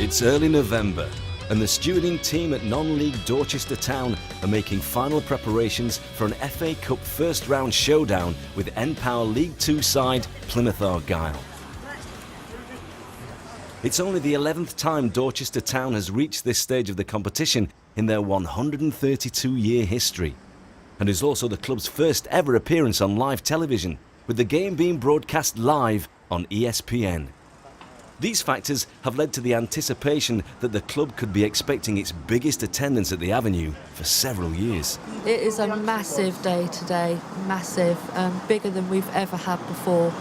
It's early November, and the stewarding team at non-league Dorchester Town are making final preparations for an F.A Cup first round showdown with N-Power League 2 side Plymouth Argyle. It's only the 11th time Dorchester Town has reached this stage of the competition in their 132-year history, and is also the club's first ever appearance on live television, with the game being broadcast live on ESPN. These factors have led to the anticipation that the club could be expecting its biggest attendance at the Avenue for several years. It is a massive day today, massive, bigger than we've ever had before.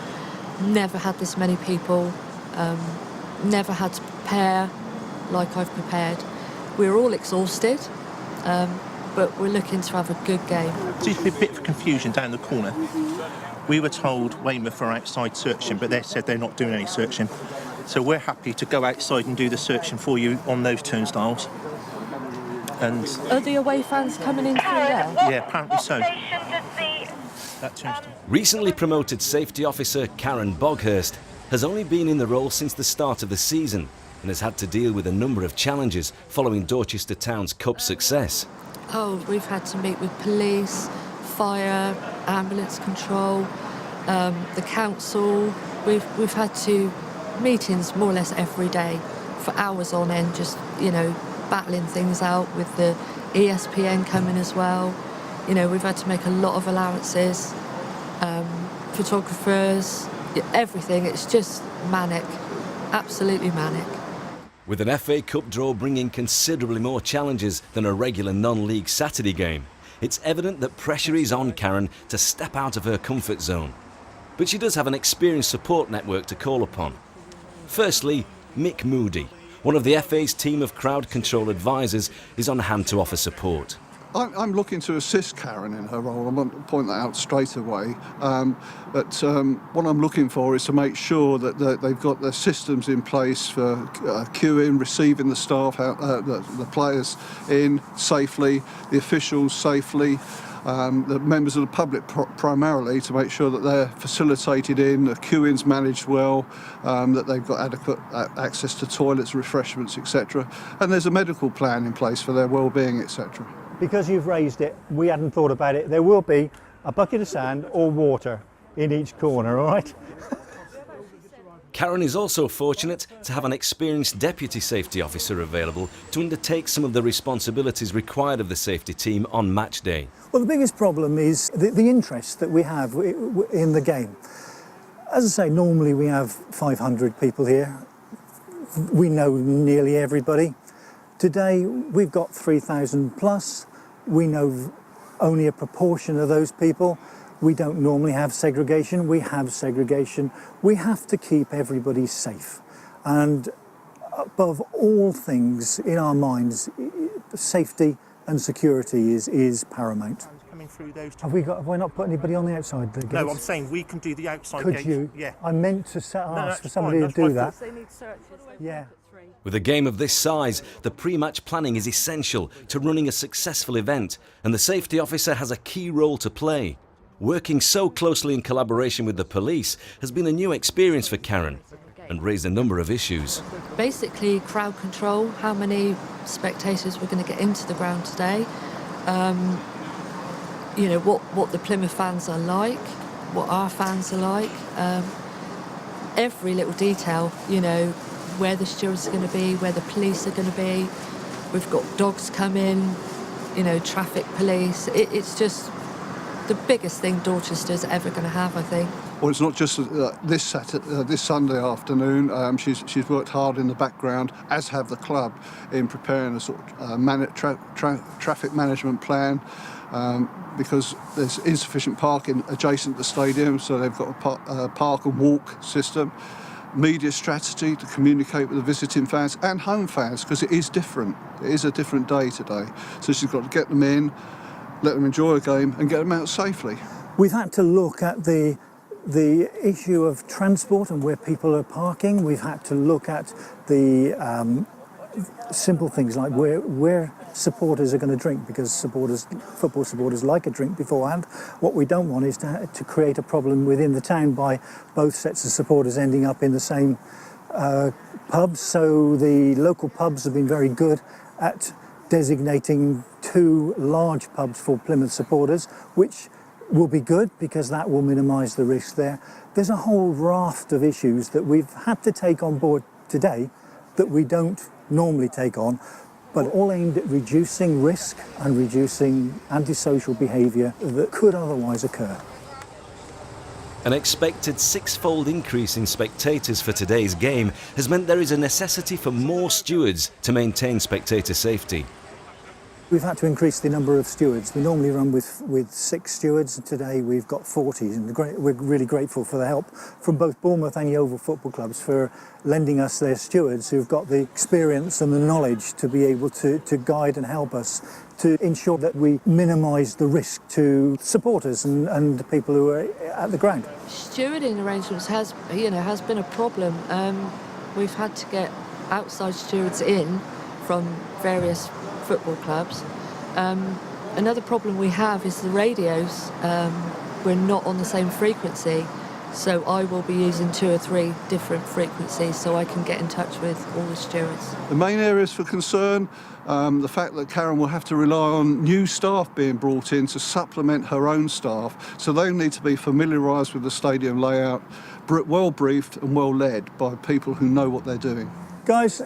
Never had this many people, never had to prepare like I've prepared. We're all exhausted, but we're looking to have a good game. There seems to be a bit of confusion down the corner. We were told Weymouth are outside searching, but they said they're not doing any searching. So we're happy to go outside and do the searching for you on those turnstiles. And are the away fans coming in through there? yeah, apparently so. That turnstile. Recently promoted safety officer Karen Boghurst has only been in the role since the start of the season and has had to deal with a number of challenges following Dorchester Town's cup success. Oh, we've had to meet with police, fire, ambulance control, the council. We've had to meetings more or less every day for hours on end, just, you know, battling things out with the ESPN coming as well. You know, we've had to make a lot of allowances, photographers, everything. It's just manic, absolutely manic. With an FA Cup draw bringing considerably more challenges than a regular non-league Saturday game, it's evident that pressure is on Karen to step out of her comfort zone. But she does have an experienced support network to call upon. Firstly, Mick Moody, one of the FA's team of crowd control advisors, is on hand to offer support. I'm looking to assist Karen in her role. I want to point that out straight away. But what I'm looking for is to make sure that they've got their systems in place for queuing, receiving the staff, the players in safely, the officials safely, the members of the public primarily, to make sure that they're facilitated in, the queuing's managed well, that they've got adequate access to toilets, refreshments, etc. And there's a medical plan in place for their well-being, etc. Because you've raised it, we hadn't thought about it. There will be a bucket of sand or water in each corner, all right? Karen is also fortunate to have an experienced deputy safety officer available to undertake some of the responsibilities required of the safety team on match day. Well, the biggest problem is the interest that we have in the game. As I say, normally we have 500 people here. We know nearly everybody. Today we've got 3,000 plus. We know only a proportion of those people. We don't normally have segregation. We have segregation. We have to keep everybody safe. And above all things in our minds, safety and security is paramount. Coming through those Have we not put anybody on the outside? The no, gates? I'm saying we can do the outside Could gate. you? Yeah. I meant to ask for somebody fine, to do that's that. They need searches. Yeah. With a game of this size, the pre-match planning is essential to running a successful event, and the safety officer has a key role to play. Working so closely in collaboration with the police has been a new experience for Karen and raised a number of issues. Basically, crowd control, how many spectators we're going to get into the ground today, you know, what the Plymouth fans are like, what our fans are like, every little detail, you know, where the stewards are going to be, where the police are going to be. We've got dogs come in, you know, traffic police. It's just the biggest thing Dorchester's ever going to have, I think. Well, it's not just this Sunday afternoon. She's worked hard in the background, as have the club, in preparing a sort of traffic management plan, because there's insufficient parking adjacent to the stadium, so they've got a park and walk system. Media strategy to communicate with the visiting fans and home fans, because it is different. It is a different day today. So she's got to get them in, let them enjoy a game and get them out safely. We've had to look at the issue of transport and where people are parking. We've had to look at the simple things like where supporters are going to drink, because football supporters like a drink beforehand. What we don't want is to create a problem within the town by both sets of supporters ending up in the same pubs, so the local pubs have been very good at designating 2 large pubs for Plymouth supporters, which will be good because that will minimise the risk there. There's a whole raft of issues that we've had to take on board today that we don't normally take on, but all aimed at reducing risk and reducing antisocial behaviour that could otherwise occur. An expected 6-fold increase in spectators for today's game has meant there is a necessity for more stewards to maintain spectator safety. We've had to increase the number of stewards. We normally run with 6 stewards. Today we've got 40, and we're really grateful for the help from both Bournemouth and Yeovil football clubs for lending us their stewards who've got the experience and the knowledge to be able to guide and help us to ensure that we minimise the risk to supporters and the people who are at the ground. Stewarding arrangements has been a problem. We've had to get outside stewards in from various football clubs. Another problem we have is the radios. We're not on the same frequency, so I will be using 2 or 3 different frequencies so I can get in touch with all the stewards. The main areas for concern, the fact that Karen will have to rely on new staff being brought in to supplement her own staff, so they need to be familiarised with the stadium layout, well briefed and well led by people who know what they're doing. Guys,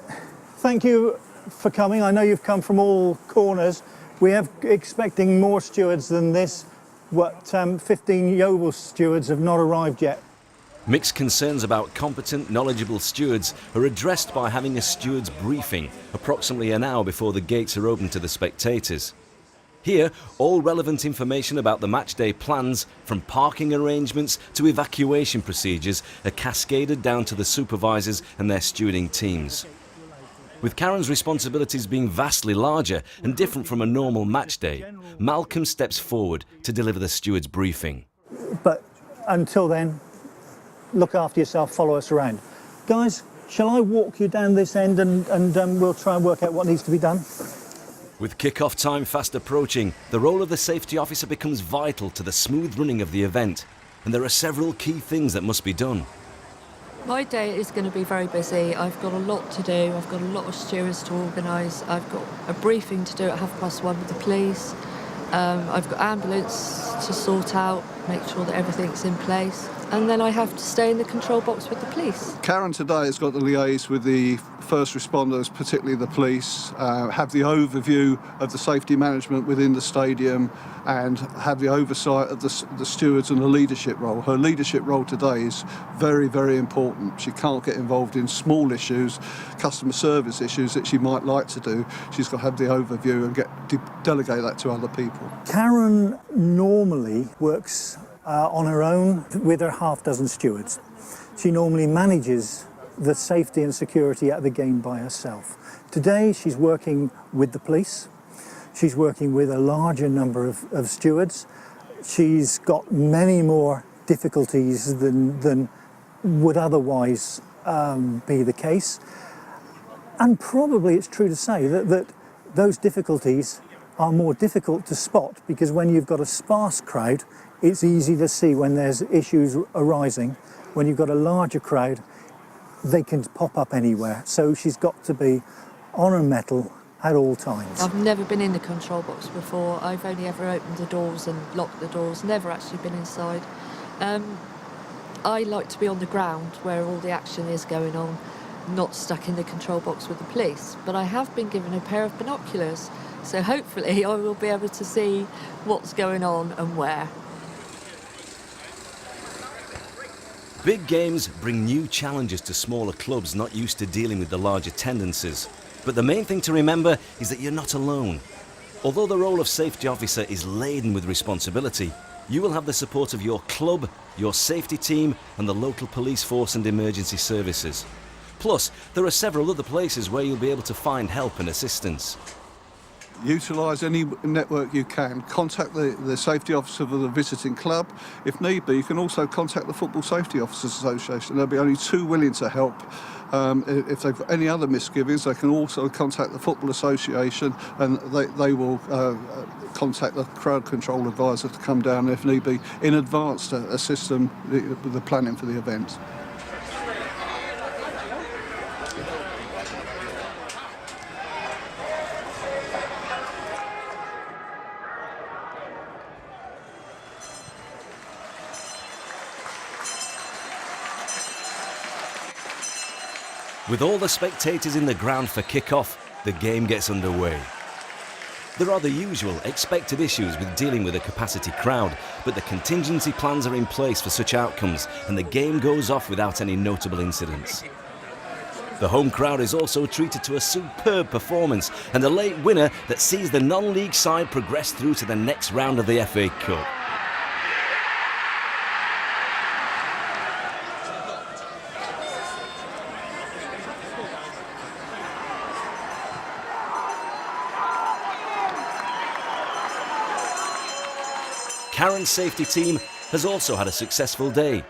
thank you for coming. I know you've come from all corners. We have expecting more stewards than this. 15 Yeovil stewards have not arrived yet. Mixed concerns about competent, knowledgeable stewards are addressed by having a stewards briefing approximately an hour before the gates are open to the spectators. Here, all relevant information about the matchday plans, from parking arrangements to evacuation procedures, are cascaded down to the supervisors and their stewarding teams. With Karen's responsibilities being vastly larger and different from a normal match day, Malcolm steps forward to deliver the steward's briefing. But until then, look after yourself, follow us around. Guys, shall I walk you down this end and we'll try and work out what needs to be done? With kick-off time fast approaching, the role of the safety officer becomes vital to the smooth running of the event, and there are several key things that must be done. My day is going to be very busy. I've got a lot to do. I've got a lot of stewards to organise. I've got a briefing to do at 1:30 with the police. I've got ambulance to sort out, make sure that everything's in place. And then I have to stay in the control box with the police. Karen today has got to liaise with the first responders, particularly the police, have the overview of the safety management within the stadium and have the oversight of the stewards and the leadership role. Her leadership role today is very, very important. She can't get involved in small issues, customer service issues that she might like to do. She's got to have the overview and delegate that to other people. Karen normally works on her own with her half-dozen stewards. She normally manages the safety and security at the game by herself. Today she's working with the police. She's working with a larger number of stewards. She's got many more difficulties than would otherwise be the case. And probably it's true to say that those difficulties are more difficult to spot, because when you've got a sparse crowd, it's easy to see when there's issues arising. When you've got a larger crowd, they can pop up anywhere. So she's got to be on her mettle at all times. I've never been in the control box before. I've only ever opened the doors and locked the doors, never actually been inside. I like to be on the ground where all the action is going on, not stuck in the control box with the police. But I have been given a pair of binoculars, so hopefully I will be able to see what's going on and where. Big games bring new challenges to smaller clubs not used to dealing with the large attendances. But the main thing to remember is that you're not alone. Although the role of safety officer is laden with responsibility, you will have the support of your club, your safety team, and the local police force and emergency services. Plus, there are several other places where you'll be able to find help and assistance. Utilise any network you can. Contact the safety officer of the visiting club. If need be, you can also contact the Football Safety Officers Association. There'll be only too willing to help. If they've got any other misgivings, they can also contact the Football Association, and they will contact the crowd control advisor to come down if need be in advance to assist them with the planning for the event. With all the spectators in the ground for kick-off, the game gets underway. There are the usual expected issues with dealing with a capacity crowd, but the contingency plans are in place for such outcomes and the game goes off without any notable incidents. The home crowd is also treated to a superb performance and a late winner that sees the non-league side progress through to the next round of the F.A Cup. Karen's safety team has also had a successful day,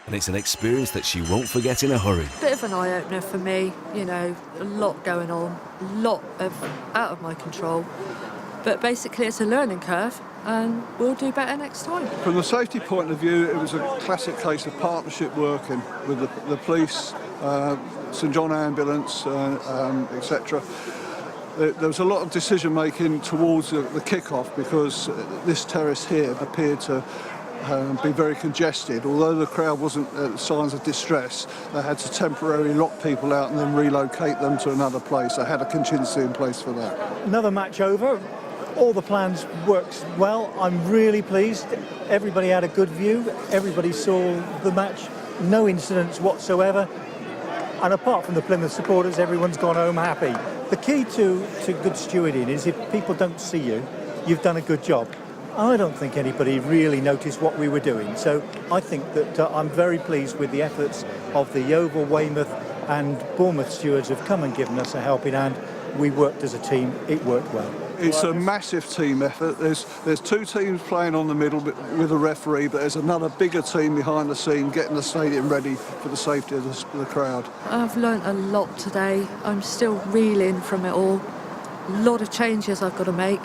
and it's an experience that she won't forget in a hurry. Bit of an eye-opener for me, you know, a lot going on, a lot of out of my control. But basically it's a learning curve and we'll do better next time. From the safety point of view, it was a classic case of partnership working with the police, St John Ambulance, etc. There was a lot of decision making towards the kick-off because this terrace here appeared to be very congested. Although the crowd wasn't signs of distress, they had to temporarily lock people out and then relocate them to another place. They had a contingency in place for that. Another match over. All the plans worked well. I'm really pleased. Everybody had a good view. Everybody saw the match. No incidents whatsoever. And apart from the Plymouth supporters, everyone's gone home happy. The key to good stewarding is if people don't see you, you've done a good job. I don't think anybody really noticed what we were doing. So I think that I'm very pleased with the efforts of the Yeovil, Weymouth and Bournemouth stewards who've come and given us a helping hand. We worked as a team, it worked well. It's a massive team effort. There's two teams playing on the middle with a referee, but there's another bigger team behind the scene getting the stadium ready for the safety of the crowd. I've learnt a lot today. I'm still reeling from it all. A lot of changes I've got to make.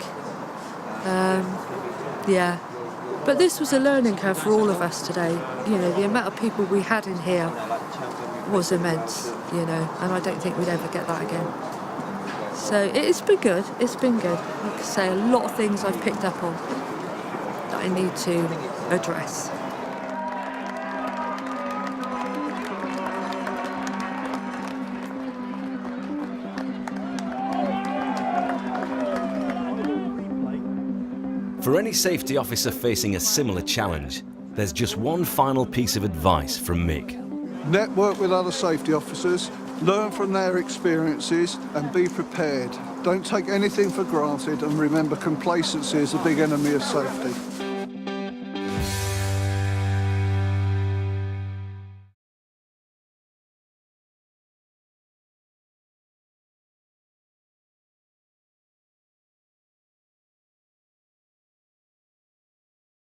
Yeah. But this was a learning curve for all of us today. You know, the amount of people we had in here was immense, you know, and I don't think we'd ever get that again. So it's been good, it's been good. Like I say, a lot of things I've picked up on that I need to address. For any safety officer facing a similar challenge, there's just one final piece of advice from Mick. Network with other safety officers, learn from their experiences and be prepared. Don't take anything for granted and remember complacency is a big enemy of safety.